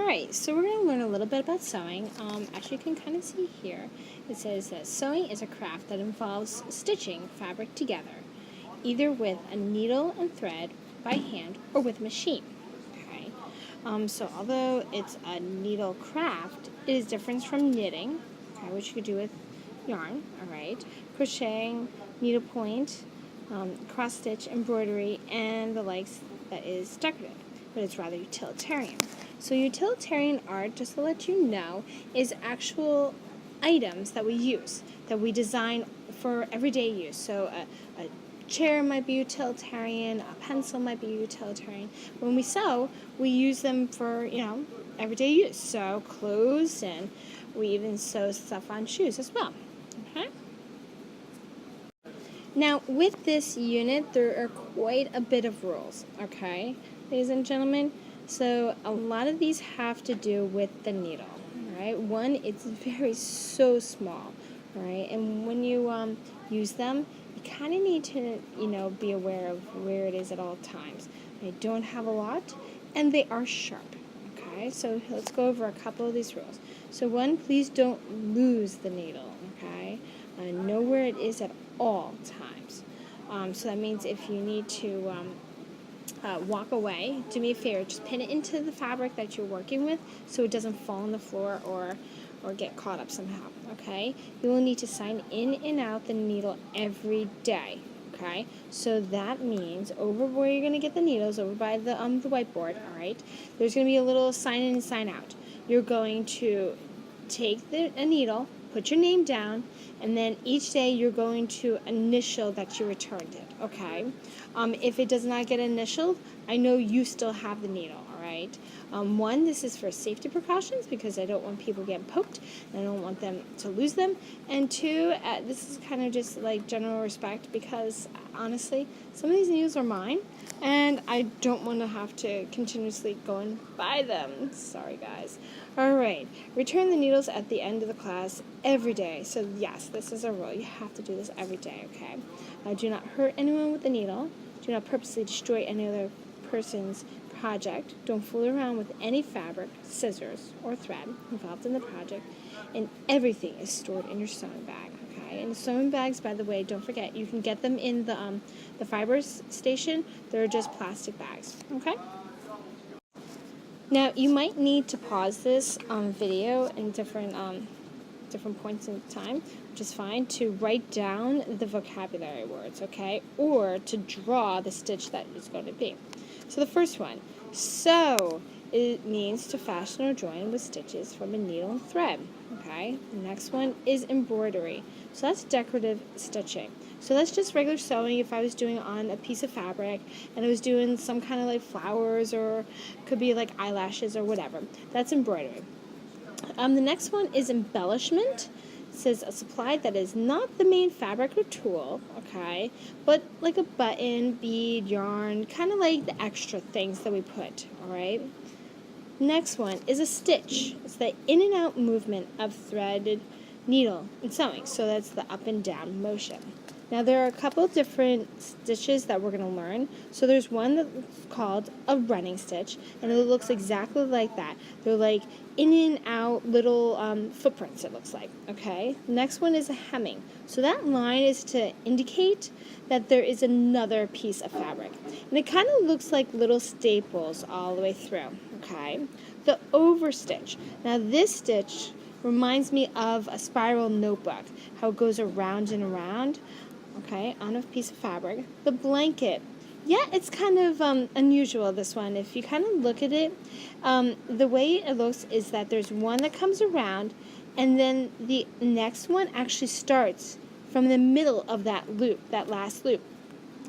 Alright, so we're going to learn a little bit about sewing. As you can kind of see here, it says that sewing is a craft that involves stitching fabric together, either with a needle and thread, by hand, or with a machine. Okay, so although it's a needle craft, it is different from knitting, okay, which you could do with yarn, alright, crocheting, needlepoint, cross stitch, embroidery, and the likes, that is decorative, but it's rather utilitarian. So utilitarian art, just to let you know, is actual items that we use, that we design for everyday use. So a chair might be utilitarian, a pencil might be utilitarian. When we sew, we use them for, everyday use. So clothes, and we even sew stuff on shoes as well. Okay? Now, with this unit, there are quite a bit of rules, okay, ladies and gentlemen? So a lot of these have to do with the needle, right? One, it's so small, right? And when you use them, you kind of need to, be aware of where it is at all times. They don't have a lot, and they are sharp, okay? So let's go over a couple of these rules. So one, please don't lose the needle, okay? Know where it is at all times. So that means if you need to walk away, do me a favor, just pin it into the fabric that you're working with so it doesn't fall on the floor or get caught up somehow, okay? You will need to sign in and out the needle every day, okay? So that means over where you're going to get the needles, over by the whiteboard, all right, there's going to be a little sign in and sign out. You're going to take a needle, put your name down, and then each day you're going to initial that you returned it, okay? If it does not get initialed, I know you still have the needle, all right? One, this is for safety precautions because I don't want people getting poked, and I don't want them to lose them. And two, this is kind of just like general respect because, honestly, some of these needles are mine, and I don't want to have to continuously go and buy them. Sorry, guys. All right, return the needles at the end of the class every day. So yes, this is a rule. You have to do this every day, okay? Do not hurt anyone with the needle. Do not purposely destroy any other person's project. Don't fool around with any fabric, scissors, or thread involved in the project. And everything is stored in your sewing bag, okay? And the sewing bags, by the way, don't forget, you can get them in the fibers station. They're just plastic bags, okay? Now, you might need to pause this video in different points in time, which is fine, to write down the vocabulary words, okay? Or to draw the stitch that it's going to be. So the first one, sew, it means to fasten or join with stitches from a needle and thread, okay? The next one is embroidery. So that's decorative stitching. So that's just regular sewing if I was doing on a piece of fabric and I was doing some kind of like flowers or could be like eyelashes or whatever. That's embroidery. The next one is embellishment. It says a supply that is not the main fabric or tool, okay, but like a button, bead, yarn, kind of like the extra things that we put, all right? Next one is a stitch. It's the in and out movement of threaded needle and sewing, so that's the up and down motion. Now there are a couple different stitches that we're going to learn. So there's one that's called a running stitch, and it looks exactly like that. They're like in and out little footprints, it looks like, okay? Next one is a hemming. So that line is to indicate that there is another piece of fabric. And it kind of looks like little staples all the way through, okay? The overstitch. Now this stitch reminds me of a spiral notebook, how it goes around and around, okay, on a piece of fabric. The blanket. Yeah, it's kind of unusual, this one. If you kind of look at it, the way it looks is that there's one that comes around, and then the next one actually starts from the middle of that loop, that last loop.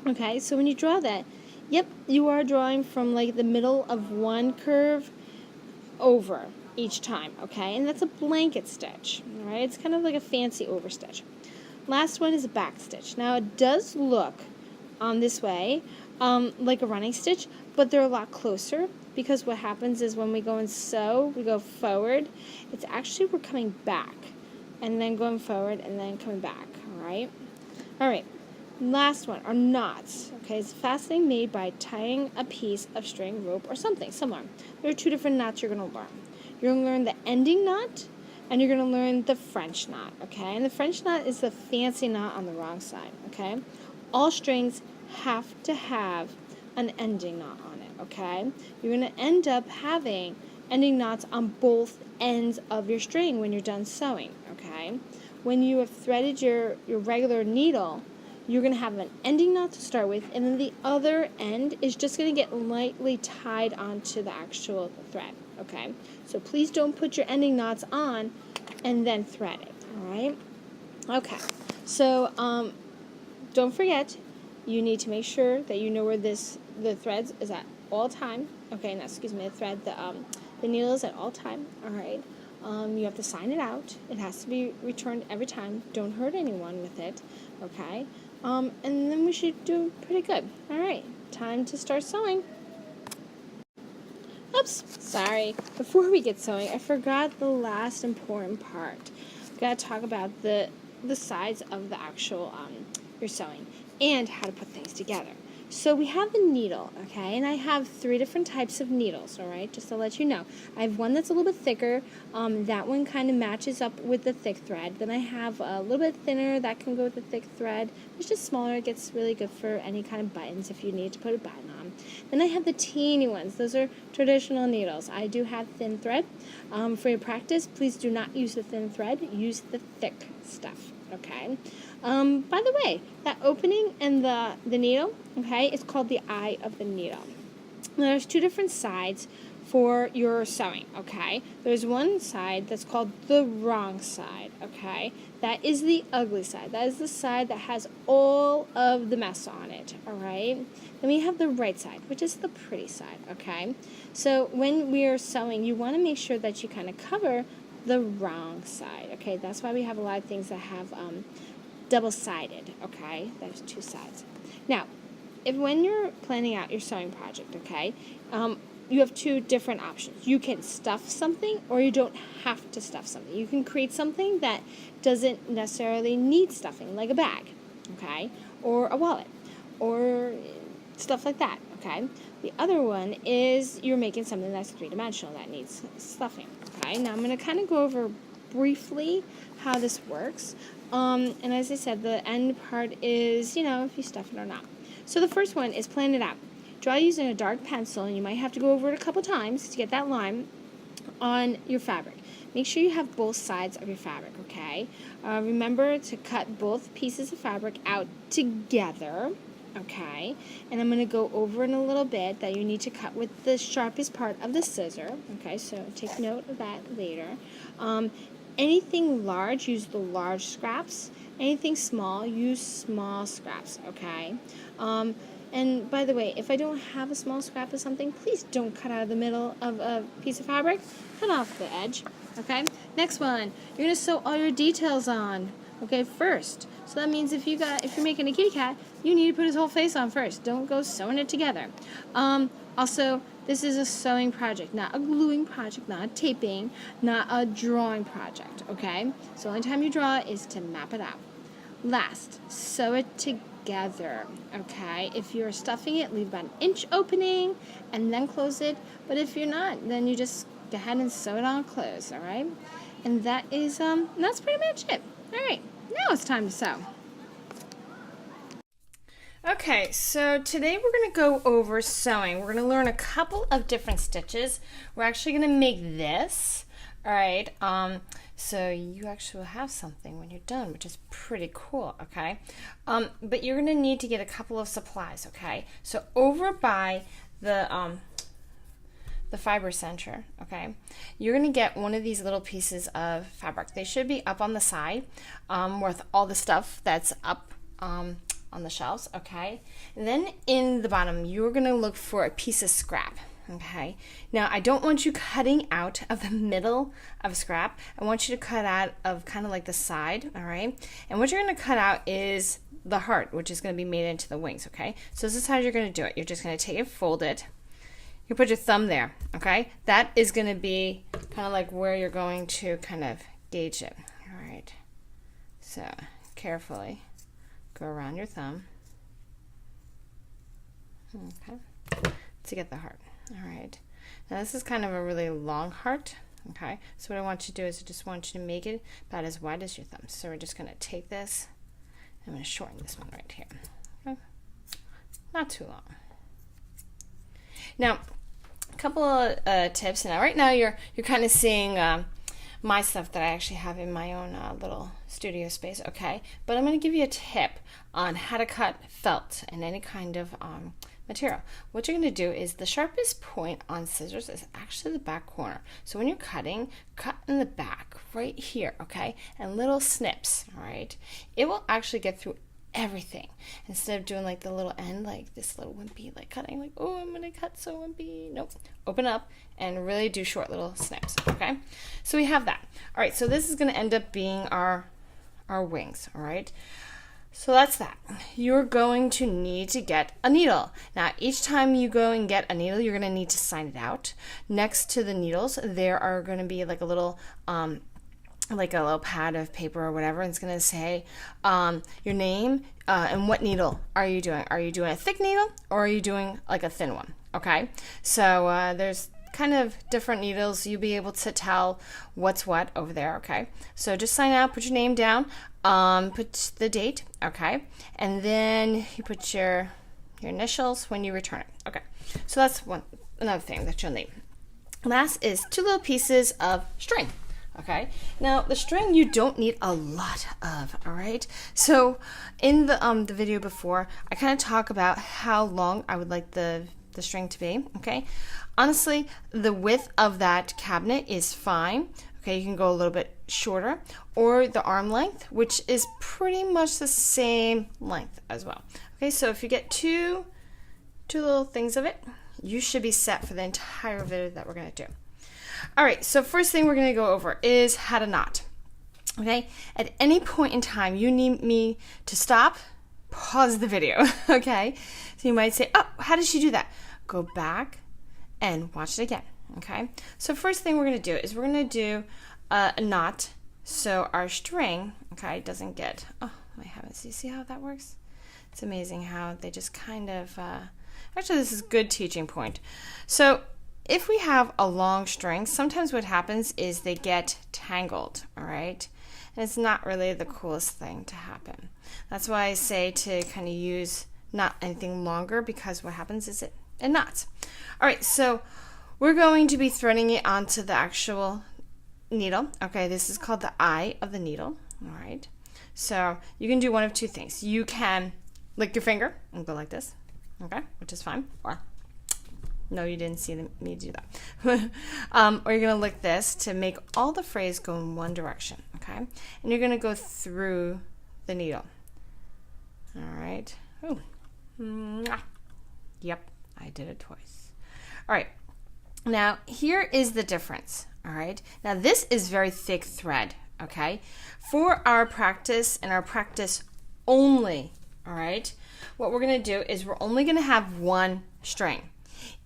Okay, so when you draw that, yep, you are drawing from like the middle of one curve over each time, okay? And that's a blanket stitch, all right? It's kind of like a fancy overstitch. Last one is a back stitch. Now it does look this way like a running stitch, but they're a lot closer because what happens is when we go and sew, we go forward. It's actually we're coming back and then going forward and then coming back, all right? All right. Last one are knots. Okay, it's fastening made by tying a piece of string, rope, or something similar. There are two different knots you're going to learn. You're going to learn the ending knot, and you're going to learn the French knot. Okay, and the French knot is the fancy knot on the wrong side. Okay, all strings have to have an ending knot on it. Okay, you're going to end up having ending knots on both ends of your string when you're done sewing. Okay, when you have threaded your regular needle, you're going to have an ending knot to start with, and then the other end is just going to get lightly tied onto the actual thread, okay? So please don't put your ending knots on and then thread it, all right? Okay, so don't forget, you need to make sure that you know where the threads is at all time, okay? No, excuse me, the needle is at all time, all right? You have to sign it out. It has to be returned every time. Don't hurt anyone with it, okay? And then we should do pretty good. All right, time to start sewing. Oops, sorry. Before we get sewing, I forgot the last important part. We've got to talk about the sides of the actual your sewing and how to put things together. So we have the needle, okay, and I have 3 different types of needles, all right, just to let you know. I have one that's a little bit thicker. That one kind of matches up with the thick thread. Then I have a little bit thinner that can go with the thick thread. It's just smaller. It gets really good for any kind of buttons if you need to put a button on. Then I have the teeny ones. Those are traditional needles. I do have thin thread. For your practice, please do not use the thin thread. Use the thick stuff, okay? By the way, that opening in the needle, okay, is called the eye of the needle. Now, there's 2 different sides for your sewing, okay? There's one side that's called the wrong side, okay? That is the ugly side. That is the side that has all of the mess on it, all right? Then we have the right side, which is the pretty side, okay? So when we are sewing, you want to make sure that you kind of cover the wrong side, okay? That's why we have a lot of things that have double-sided, okay? There's 2 sides. Now, when you're planning out your sewing project, okay, you have 2 different options. You can stuff something, or you don't have to stuff something. You can create something that doesn't necessarily need stuffing, like a bag, okay, or a wallet, or stuff like that, okay? The other one is you're making something that's 3-dimensional that needs stuffing, okay? Now, I'm going to kind of go over briefly how this works. And as I said, the end part is, if you stuff it or not. So the first one is plan it out. Draw using a dark pencil, and you might have to go over it a couple times to get that line on your fabric. Make sure you have both sides of your fabric, okay? Remember to cut both pieces of fabric out together, okay? And I'm going to go over in a little bit that you need to cut with the sharpest part of the scissor, okay? So take note of that later. Anything large, use the large scraps. Anything small, use small scraps, okay? And by the way, if I don't have a small scrap of something, please don't cut out of the middle of a piece of fabric. Cut off the edge, okay? Next one, you're going to sew all your details on, okay, first. So that means if you're making a kitty cat, you need to put his whole face on first. Don't go sewing it together. Also, this is a sewing project, not a gluing project, not a taping, not a drawing project, okay? So the only time you draw is to map it out. Last, sew it together, okay? If you're stuffing it, leave about an inch opening and then close it. But if you're not, then you just go ahead and sew it on close, all right? And that is, that's pretty much it. All right, now it's time to sew. Okay, so today we're going to go over sewing. We're going to learn a couple of different stitches. We're actually going to make this, all right? So you actually will have something when you're done, which is pretty cool, okay? But you're going to need to get a couple of supplies, okay? So over by the Fiber Center, okay, you're going to get one of these little pieces of fabric. They should be up on the side with all the stuff that's up on the shelves, okay? And then in the bottom, you're going to look for a piece of scrap, okay? Now, I don't want you cutting out of the middle of a scrap. I want you to cut out of kind of like the side, all right? And what you're going to cut out is the heart, which is going to be made into the wings, okay? So this is how you're going to do it. You're just going to take it, fold it. You put your thumb there, okay? That is going to be kind of like where you're going to kind of gauge it, all right? So carefully go around your thumb. Okay, to get the heart. All right. Now this is kind of a really long heart. Okay, so what I want you to do is I just want you to make it about as wide as your thumb. So we're just going to take this. I'm going to shorten this one right here. Okay. Not too long. Now, a couple of tips. Now, right now you're kind of seeing my stuff that I actually have in my own little studio space. Okay, but I'm going to give you a tip on how to cut felt and any kind of material. What you're going to do is the sharpest point on scissors is actually the back corner. So when you're cutting, cut in the back right here, okay? And little snips, all right? It will actually get through everything instead of doing like the little end, like this little wimpy, like cutting, like, oh, I'm going to cut so wimpy. Nope. Open up and really do short little snips, okay? So we have that. All right, so this is going to end up being our wings, all right? So that's that. You're going to need to get a needle. Now, each time you go and get a needle, you're going to need to sign it out. Next to the needles, there are going to be like a little pad of paper or whatever. And it's going to say your name and what needle are you doing. Are you doing a thick needle or are you doing like a thin one? Okay. So there's kind of different needles. You'll be able to tell what's what over there. Okay. So just sign out, put your name down. Put the date, okay, and then you put your initials when you return it. Okay, so that's another thing that you'll need. Last is 2 little pieces of string. Okay, now the string you don't need a lot of. All right, so in the video before, I kind of talk about how long I would like the string to be. Okay, honestly, the width of that cabinet is fine. Okay, you can go a little bit shorter, or the arm length, which is pretty much the same length as well. Okay, so if you get two little things of it, you should be set for the entire video that we're going to do. All right, so first thing we're going to go over is how to knot. Okay, at any point in time, you need me to stop, pause the video. Okay, so you might say, oh, how did she do that? Go back and watch it again. Okay, so first thing we're going to do is we're going to do a knot so our string, okay, doesn't get, oh my heavens, you see how that works? It's amazing how they just kind of, actually this is a good teaching point. So if we have a long string, sometimes what happens is they get tangled, all right? And it's not really the coolest thing to happen. That's why I say to kind of use not anything longer, because what happens is it knots. All right, so we're going to be threading it onto the actual needle. Okay, this is called the eye of the needle. All right, so you can do one of two things. You can lick your finger and go like this, okay, which is fine. Or no, you didn't see me do that. Or you're gonna lick this to make all the phrase go in one direction. Okay, and you're gonna go through the needle. All right. Ooh. Yep, I did it twice. All right. Now, here is the difference, all right? Now, this is very thick thread, okay? For our practice and our practice only, all right, what we're going to do is we're only going to have one string.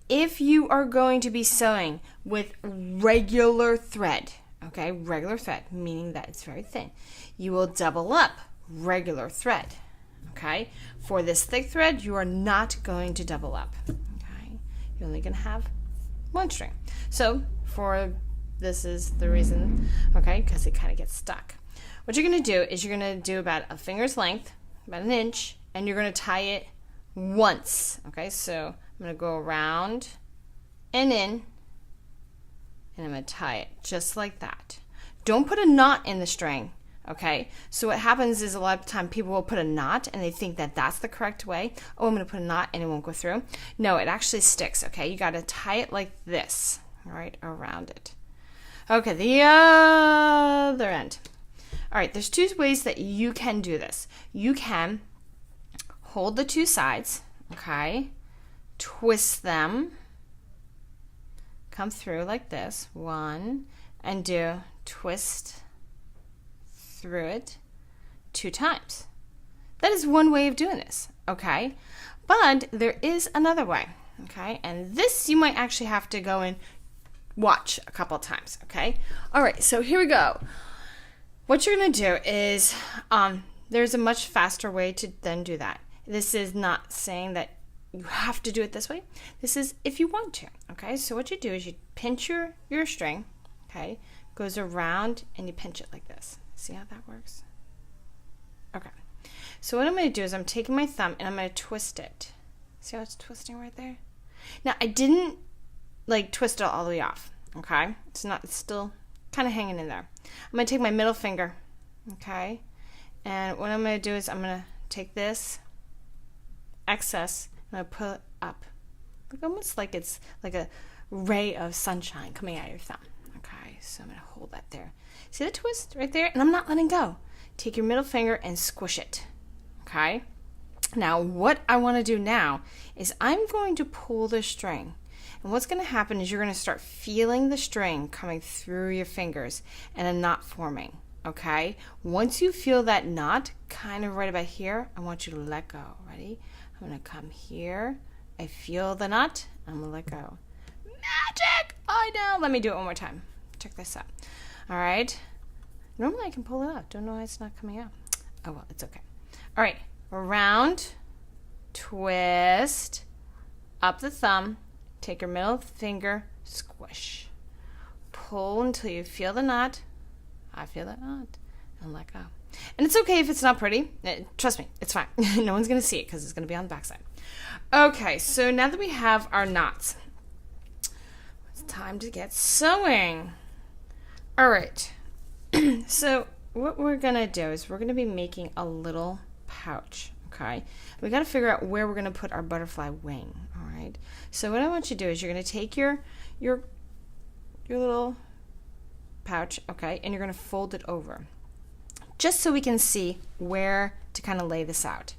If you are going to be sewing with regular thread, okay, regular thread, meaning that it's very thin, you will double up regular thread, okay? For this thick thread, you are not going to double up, okay? You're only going to have one string. So this is the reason, okay, because it kind of gets stuck. What you're going to do is you're going to do about a finger's length, about an inch, and you're going to tie it once. Okay, so I'm going to go around and in, and I'm going to tie it just like that. Don't put a knot in the string. Okay, so what happens is a lot of the time people will put a knot and they think that that's the correct way. Oh, I'm going to put a knot and it won't go through. No, it actually sticks, okay? You got to tie it like this, all right, around it. Okay, the other end. All right, there's 2 ways that you can do this. You can hold the 2 sides, okay, twist them, come through like this, 1, and do twist through it 2 times. That is one way of doing this, okay? But there is another way, okay? And this you might actually have to go and watch a couple of times, okay? All right, so here we go. What you're going to do is there's a much faster way to then do that. This is not saying that you have to do it this way. This is if you want to, okay? So what you do is you pinch your string, okay? Goes around and you pinch it like this. See how that works? Okay. So what I'm going to do is I'm taking my thumb and I'm going to twist it. See how it's twisting right there? Now, I didn't like twist it all the way off, okay? It's still kind of hanging in there. I'm going to take my middle finger, okay? And what I'm going to do is I'm going to take this excess and I'm going to pull it up. Like almost like it's like a ray of sunshine coming out of your thumb. Okay, so I'm going to hold that there. See the twist right there? And I'm not letting go. Take your middle finger and squish it. Okay? Now, what I want to do now is I'm going to pull the string. And what's going to happen is you're going to start feeling the string coming through your fingers and a knot forming. Okay? Once you feel that knot kind of right about here, I want you to let go. Ready? I'm going to come here. I feel the knot. I'm going to let go. Magic! I know. Let me do it one more time. Check this out. All right. Normally I can pull it out. Don't know why it's not coming out. Oh, well, it's okay. All right. Around, twist, up the thumb, take your middle finger, squish. Pull until you feel the knot. I feel that knot. And let go. And it's okay if it's not pretty. Trust me, it's fine. No one's going to see it because it's going to be on the backside. Okay, so now that we have our knots, it's time to get sewing. All right. So what we're going to do is we're going to be making a little pouch, okay? We got to figure out where we're going to put our butterfly wing, all right? So what I want you to do is you're going to take your little pouch, okay, and you're going to fold it over just so we can see where to kind of lay this out.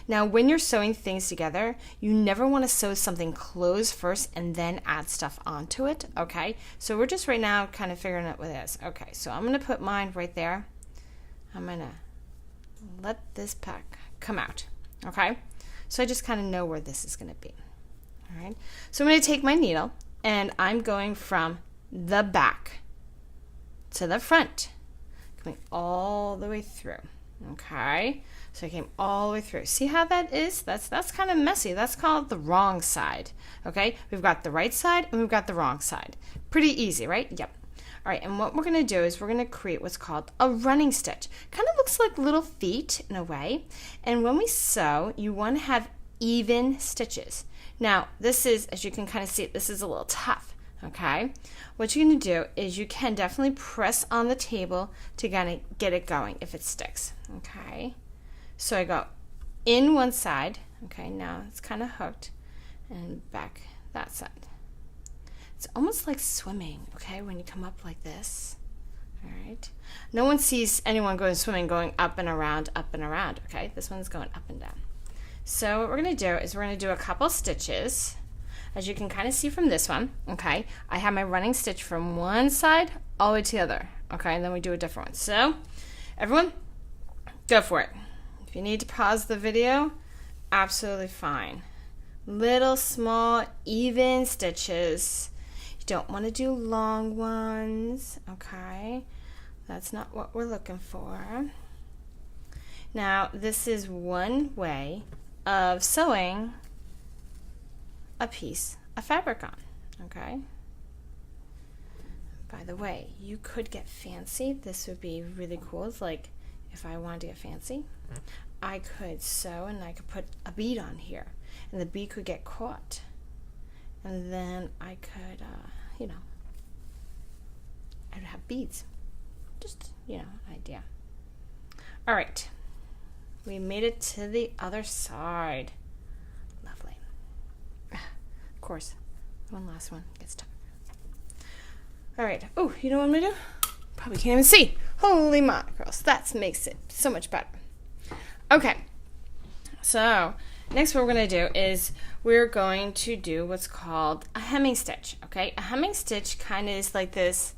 Now, when you're sewing things together, you never want to sew something closed first and then add stuff onto it, okay? So we're just right now kind of figuring out what it is. Okay, so I'm going to put mine right there. I'm going to let this pack come out, okay? So I just kind of know where this is going to be, all right? So I'm going to take my needle, and I'm going from the back to the front, coming all the way through, okay? So I came all the way through. See how that is? That's kind of messy. That's called the wrong side, okay? We've got the right side and we've got the wrong side. Pretty easy, right? Yep. All right, and what we're going to do is we're going to create what's called a running stitch. Kind of looks like little feet in a way. And when we sew, you want to have even stitches. Now, this is, as you can kind of see, this is a little tough, okay? What you're going to do is you can definitely press on the table to kind of get it going if it sticks, okay? So I go in one side, okay, now it's kind of hooked, and back that side. It's almost like swimming, okay, when you come up like this, all right? No one sees anyone going swimming going up and around, okay? This one's going up and down. So what we're going to do is we're going to do a couple stitches. As you can kind of see from this one, okay, I have my running stitch from one side all the way to the other, okay, and then we do a different one. So everyone, go for it. If you need to pause the video, absolutely fine. Little small even stitches. You don't want to do long ones, okay? That's not what we're looking for. Now, this is one way of sewing a piece of fabric on, okay? By the way, you could get fancy. This would be really cool. It's like if I wanted to get fancy, I could sew and I could put a bead on here, and the bead could get caught, and then I could, you know, I'd have beads. Just, you know, an idea. All right, we made it to the other side. Lovely. Of course, one last one gets tough. All right. Oh, you know what I'm gonna do? Probably can't even see. Holy mackerels, that makes it so much better. Okay, so next what we're going to do is we're going to do what's called a hemming stitch, okay? A hemming stitch kind of is like this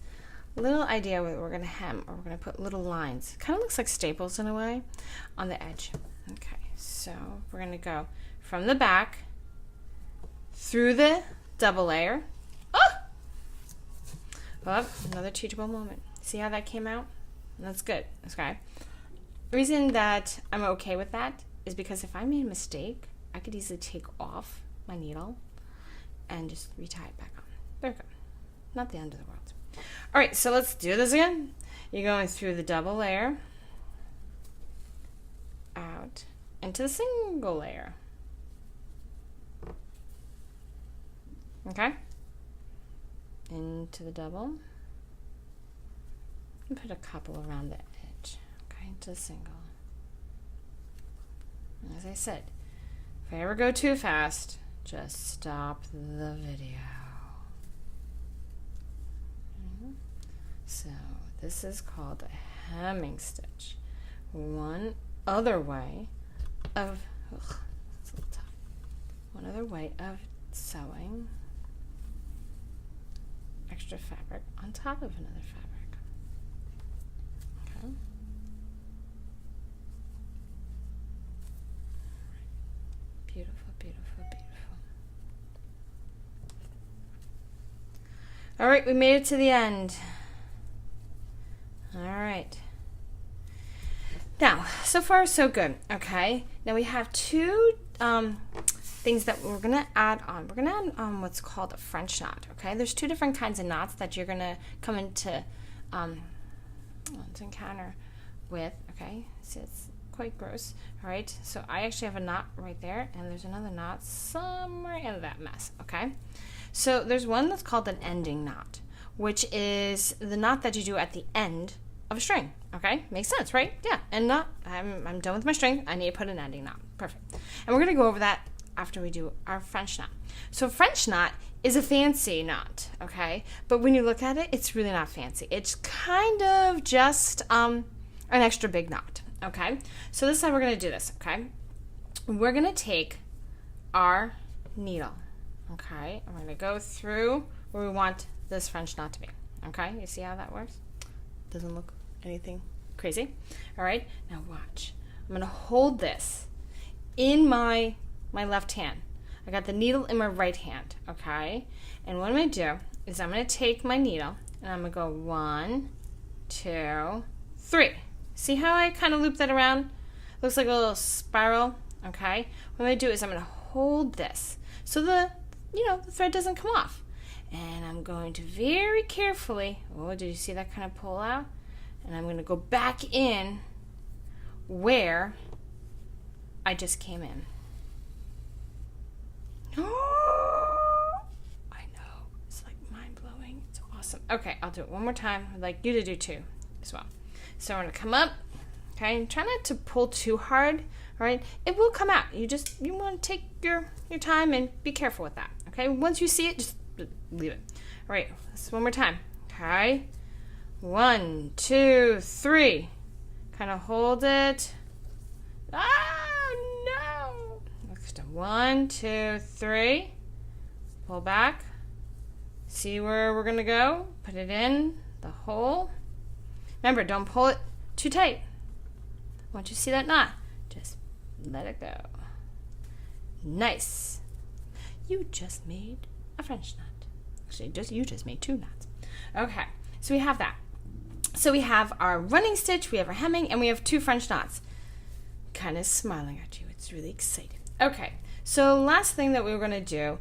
little idea where we're going to hem, or we're going to put little lines. Kind of looks like staples in a way on the edge. Okay, so we're going to go from the back through the double layer. Oh, another teachable moment. See how that came out? That's good, okay? reason that I'm okay with that is because if I made a mistake, I could easily take off my needle and just retie it back on. There we go. Not the end of the world. All right, so let's do this again. You're going through the double layer, out, into the single layer. Okay? Into the double. And put a couple around the edge. Okay, into the single. And as I said, if I ever go too fast, just stop the video. So this is called a hemming stitch. One other way of, it's a little tough. One other way of sewing extra fabric on top of another fabric. Okay. Beautiful, beautiful, beautiful. All right, we made it to the end. All right. Now, so far so good, okay? Now we have two things that we're going to add on. We're going to add what's called a French knot, okay? There's two different kinds of knots that you're going to come into to encounter with, okay? So it's quite gross, all right? So I actually have a knot right there, and there's another knot somewhere in that mess, okay? So there's one that's called an ending knot, which is the knot that you do at the end of a string. Okay, makes sense, right? Yeah, and knot. I'm done with my string. I need to put an ending knot. Perfect. And we're gonna go over that after we do our French knot. So French knot is a fancy knot, okay? But when you look at it, it's really not fancy. It's kind of just an extra big knot, okay? So this is how we're gonna do this, okay? We're gonna take our needle, okay? And we're gonna go through where we want this French knot to be, okay? You see how that works? Doesn't look anything crazy. All right, now watch. I'm gonna hold this in my left hand. I got the needle in my right hand, okay? And what I'm gonna do is I'm gonna take my needle and I'm gonna go 1, 2, 3. See how I kind of loop that around? Looks like a little spiral, okay? What I'm gonna do is I'm gonna hold this so the thread doesn't come off. And I'm going to very carefully, oh, did you see that kind of pull out? And I'm going to go back in where I just came in. Oh, I know, it's like mind-blowing. It's awesome. Okay, I'll do it one more time. I'd like you to do two as well. So I'm going to come up, okay? Try not to pull too hard, all right? It will come out. You want to take your time and be careful with that, okay? Once you see it, just leave it. All right, let's one more time. Okay, 1, 2, 3. Kind of hold it. Oh no! Next, 1, 2, 3. Pull back. See where we're gonna go. Put it in the hole. Remember, don't pull it too tight. Once you see that knot, just let it go. Nice. You just made a French knot. Actually, you just made two knots. Okay, so we have that. So we have our running stitch, we have our hemming, and we have two French knots. Kind of smiling at you. It's really exciting. Okay, so last thing that we were going to do,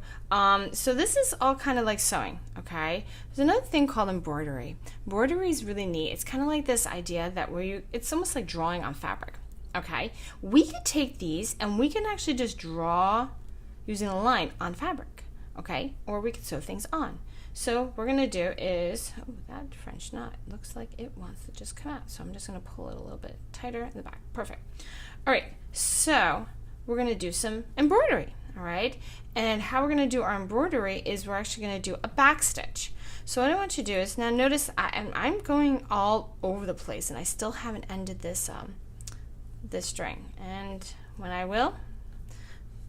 so this is all kind of like sewing, okay? There's another thing called embroidery. Embroidery is really neat. It's kind of like this idea that it's almost like drawing on fabric, okay? We could take these and we can actually just draw using a line on fabric. Okay, or we could sew things on. So what we're gonna do is, oh, that French knot looks like it wants to just come out. So I'm just gonna pull it a little bit tighter in the back. Perfect. All right, so we're gonna do some embroidery, all right? And how we're gonna do our embroidery is we're actually gonna do a back stitch. So what I want you to do is, now notice I'm going all over the place and I still haven't ended this, this string. And when I will,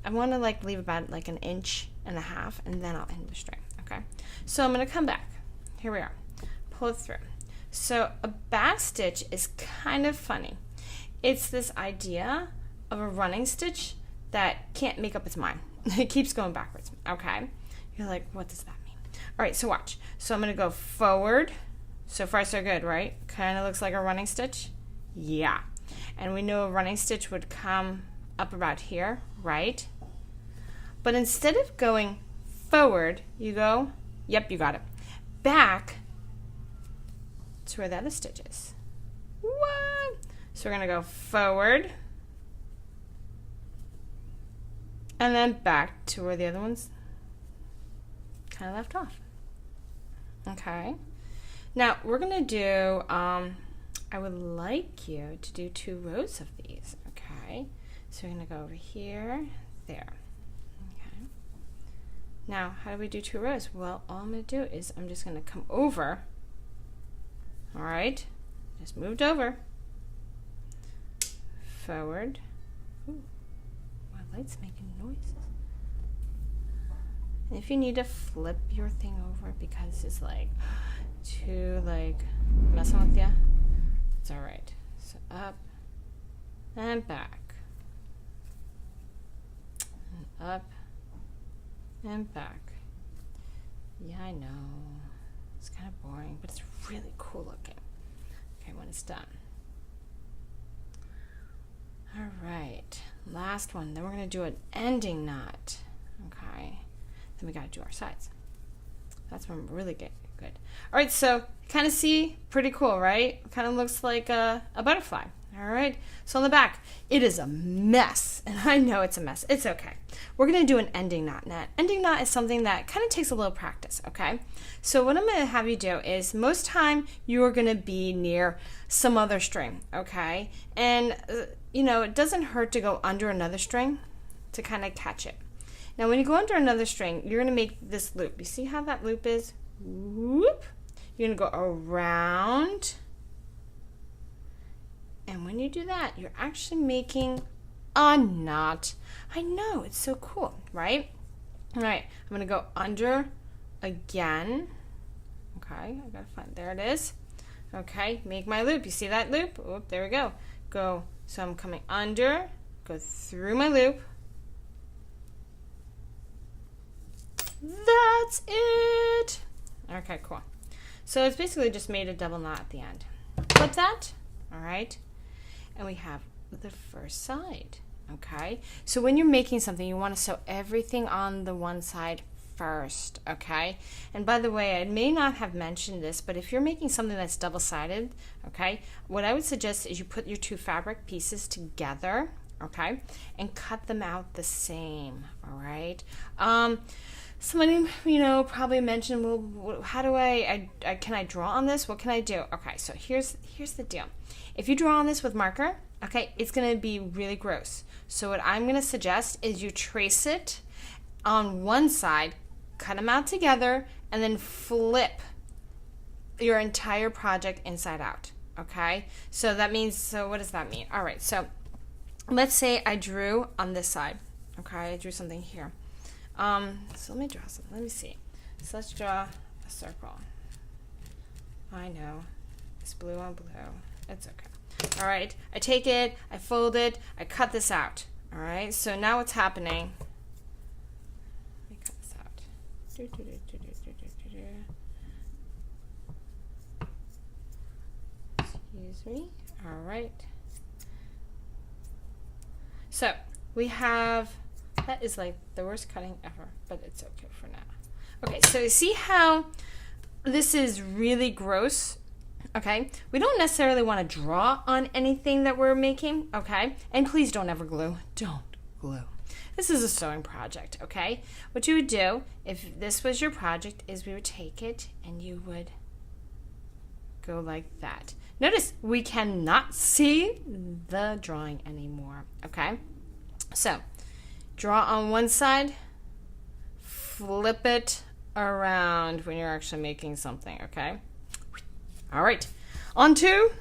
I want to like leave about like 1.5 inches and then I'll end the string, okay? So I'm going to come back. Here we are. Pull it through. So a back stitch is kind of funny. It's this idea of a running stitch that can't make up its mind. It keeps going backwards, okay? You're like, what does that mean? All right, so watch. So I'm going to go forward. So far so good, right? Kind of looks like a running stitch. Yeah. And we know a running stitch would come up about here, right? But instead of going forward, you go, yep, you got it, back to where the other stitch is. What? So we're going to go forward and then back to where the other ones kind of left off. Okay. Now we're going to do, I would like you to do 2 rows of these. Okay. So we're going to go over here, there. Okay. Now, how do we do 2 rows? Well, all I'm going to do is I'm just going to come over. All right. Just moved over. Forward. Ooh, my light's making noises. And if you need to flip your thing over because it's like too messing with you, it's all right. So up and back, and up and back. Yeah, I know. It's kind of boring, but it's really cool looking. Okay, when it's done. All right, last one. Then we're going to do an ending knot. Okay, then we got to do our sides. That's when we're really good. All right, so kind of see, pretty cool, right? Kind of looks like a butterfly. All right, so on the back, it is a mess, and I know it's a mess. It's okay. We're going to do an ending knot. Now, ending knot is something that kind of takes a little practice, okay? So what I'm going to have you do is most time you are going to be near some other string, okay? And, you know, it doesn't hurt to go under another string to kind of catch it. Now, when you go under another string, you're going to make this loop. You see how that loop is? Whoop. You're going to go around. And when you do that, you're actually making a knot. I know, it's so cool, right? All right, I'm going to go under again. Okay, I got to find, there it is. Okay, make my loop. You see that loop? Oh, there we go. Go, so I'm coming under, go through my loop. That's it. Okay, cool. So it's basically just made a double knot at the end. Flip that, all right? And we have the first side, okay? So when you're making something, you want to sew everything on the one side first, okay? And by the way, I may not have mentioned this, but if you're making something that's double-sided, okay, what I would suggest is you put your 2 fabric pieces together, okay, and cut them out the same, all right? Somebody, you know, probably mentioned, well, how do can I draw on this? What can I do? Okay, so here's the deal. If you draw on this with marker, okay, it's going to be really gross. So what I'm going to suggest is you trace it on one side, cut them out together, and then flip your entire project inside out, okay? So that means, so what does that mean? All right, so let's say I drew on this side, okay? I drew something here. So let me draw something. Let me see. So let's draw a circle. I know. It's blue on blue. It's okay. All right. I take it, I fold it, I cut this out. All right. So now what's happening? Let me cut this out. Excuse me. All right. So we have, that is like the worst cutting ever, but it's okay for now. Okay, so you see how this is really gross? Okay, we don't necessarily want to draw on anything that we're making, okay? And please don't ever glue. Don't glue. This is a sewing project, okay? What you would do, if this was your project, is we would take it and you would go like that. Notice we cannot see the drawing anymore, okay? So, draw on one side, flip it around when you're actually making something, okay? All right, on to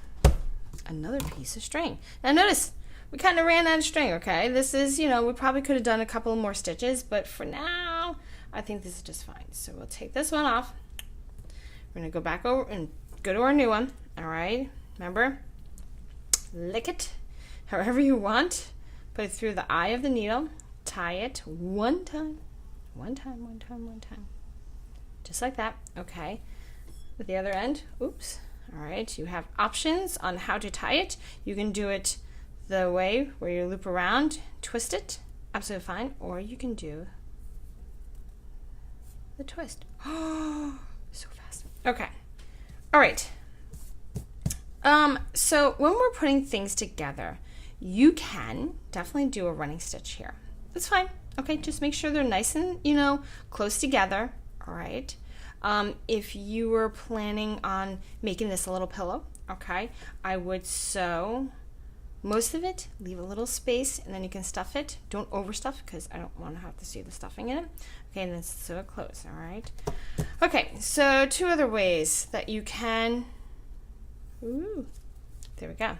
another piece of string. Now notice, we kind of ran out of string, okay? This is, you know, we probably could have done a couple more stitches, but for now, I think this is just fine. So we'll take this one off. We're gonna go back over and go to our new one, all right? Remember, lick it however you want. Put it through the eye of the needle, tie it one time. Just like that, okay? With the other end, oops, All right, you have options on how to tie it. You can do it the way where you loop around, twist it, absolutely fine, or you can do the twist. Oh, so fast. Okay. All right. So when we're putting things together, you can definitely do a running stitch here. That's fine. Okay, just make sure they're nice and, close together. All right. If you were planning on making this a little pillow, okay, I would sew most of it, leave a little space, and then you can stuff it. Don't overstuff because I don't want to have to see the stuffing in it. Okay, and then sew it close, all right? Okay, so 2 other ways that you can, there we go,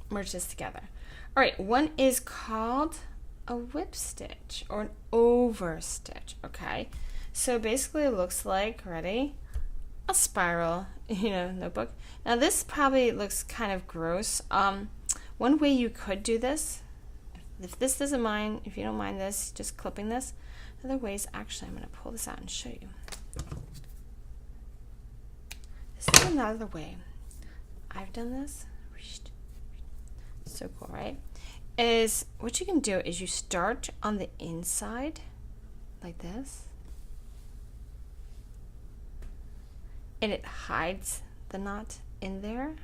merge this together. All right, one is called a whip stitch or an over stitch, okay? So basically it looks like, ready, a spiral, notebook. Now this probably looks kind of gross. One way you could do this, if you don't mind this, just clipping this. Other ways, actually, I'm going to pull this out and show you. This is another way. I've done this. So cool, right? Is what you can do is you start on the inside like this. And it hides the knot in there.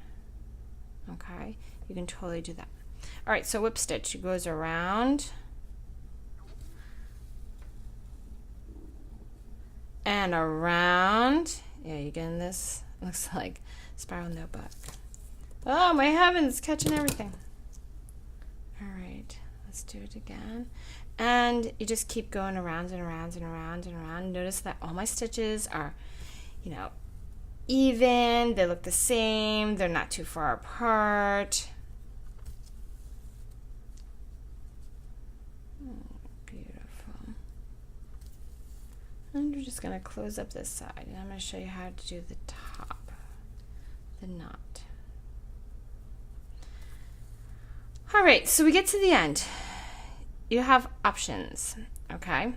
Okay, you can totally do that. All right, so whip stitch, it goes around and around. Yeah, you getting this? Looks like spiral notebook. Oh my heavens, catching everything. All right, let's do it again. And you just keep going around and around and around and around. Notice that all my stitches are, even, they look the same, they're not too far apart. Beautiful. And we're just going to close up this side, and I'm going to show you how to do the top, the knot. All right, so we get to the end. You have options, okay?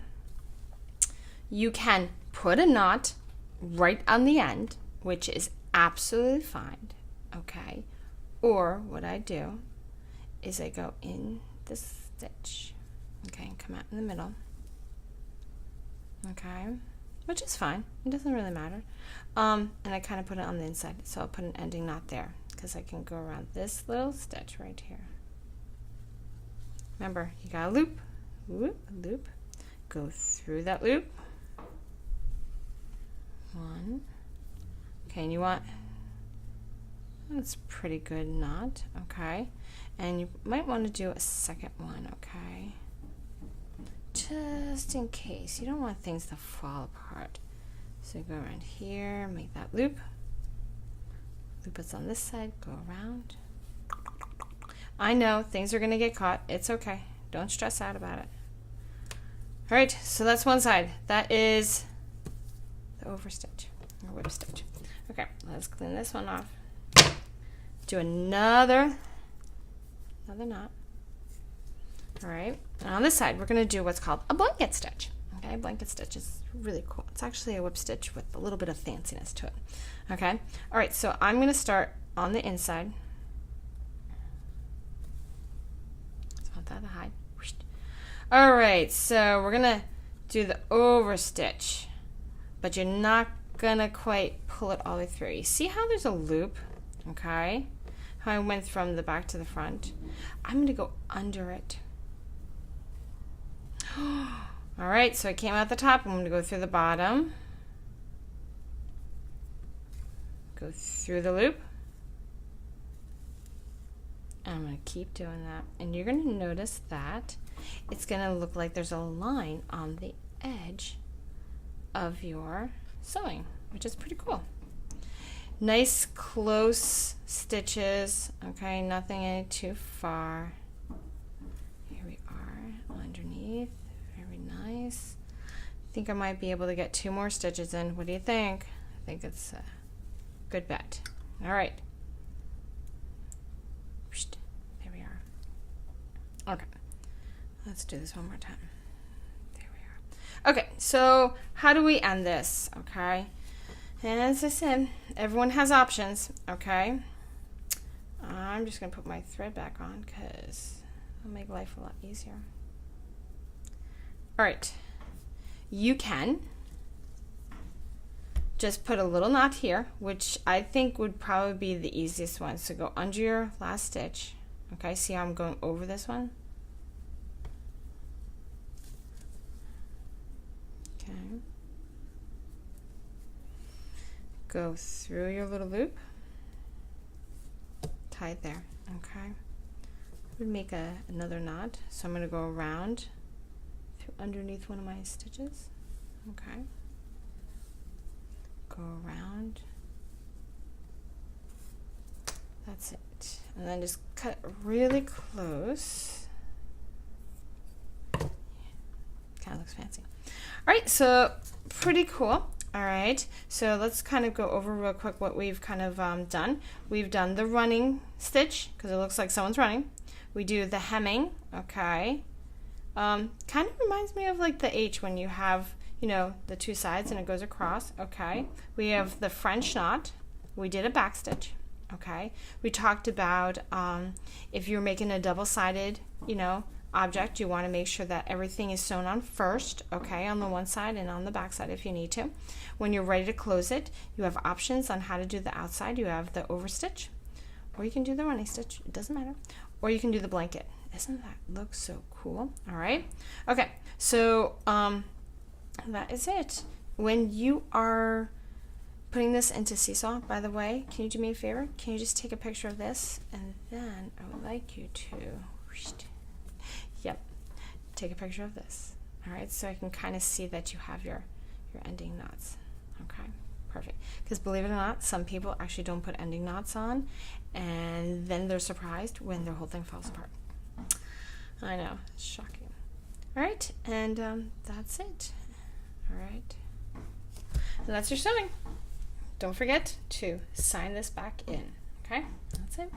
You can put a knot right on the end, which is absolutely fine, okay? Or what I do is I go in the stitch, okay, and come out in the middle, okay, which is fine. It doesn't really matter. And I kind of put it on the inside, so I'll put an ending knot there because I can go around this little stitch right here. Remember, you got a loop, loop, go through that loop. One. Okay, and you want, that's a pretty good knot, okay? And you might want to do a second one, okay? Just in case. You don't want things to fall apart. So go around here, make that loop. Loop is on this side, go around. I know, things are going to get caught. It's okay. Don't stress out about it. All right, so that's one side. That is the over stitch or whip stitch. Okay, let's clean this one off. Do another knot. All right, and on this side, we're going to do what's called a blanket stitch. Okay, blanket stitch is really cool. It's actually a whip stitch with a little bit of fanciness to it. Okay, all right, so I'm going to start on the inside. Want that to hide. All right, so we're going to do the over stitch, but you're not gonna quite pull it all the way through. You see how there's a loop, okay? How I went from the back to the front. I'm gonna go under it. All right, so I came out the top. I'm gonna go through the bottom, go through the loop, and I'm gonna keep doing that. And you're gonna notice that it's gonna look like there's a line on the edge of your sewing, which is pretty cool. Nice close stitches, okay, nothing any too far. Here we are underneath, very nice. I think I might be able to get 2 more stitches in. What do you think? I think it's a good bet. All right, there we are. Okay, let's do this one more time. Okay, so how do we end this? Okay, And as I said, everyone has options, okay? I'm just going to put my thread back on because it'll make life a lot easier. All right, you can just put a little knot here, which I think would probably be the easiest one. So go under your last stitch. Okay, see how I'm going over this one? Okay. Go through your little loop. Tie it there, okay? I would make another knot. So I'm gonna go around through underneath one of my stitches, okay? Go around. That's it. And then just cut really close. Kind of looks fancy. All right, so pretty cool. All right, so let's kind of go over real quick what we've kind of done. We've done the running stitch because it looks like someone's running. We do the hemming, okay. Kind of reminds me of like the H when you have, you know, the two sides and it goes across, okay. We have the French knot. We did a back stitch, okay. We talked about if you're making a double-sided, you know, object, you want to make sure that everything is sewn on first, okay, on the one side and on the back side if you need to. When you're ready to close it, you have options on how to do the outside. You have the overstitch, or you can do the running stitch, it doesn't matter, or you can do the blanket. Isn't that look so cool? All right, okay, so that is it. When you are putting this into Seesaw, by the way, can you do me a favor? Can you just take a picture of this, and then I would like you to take a picture of this. All right, so I can kind of see that you have your ending knots. Okay, perfect. Because believe it or not, some people actually don't put ending knots on, and then they're surprised when their whole thing falls apart. I know, it's shocking. All right, and that's it. All right, and that's your sewing. Don't forget to sign this back in. Okay, that's it.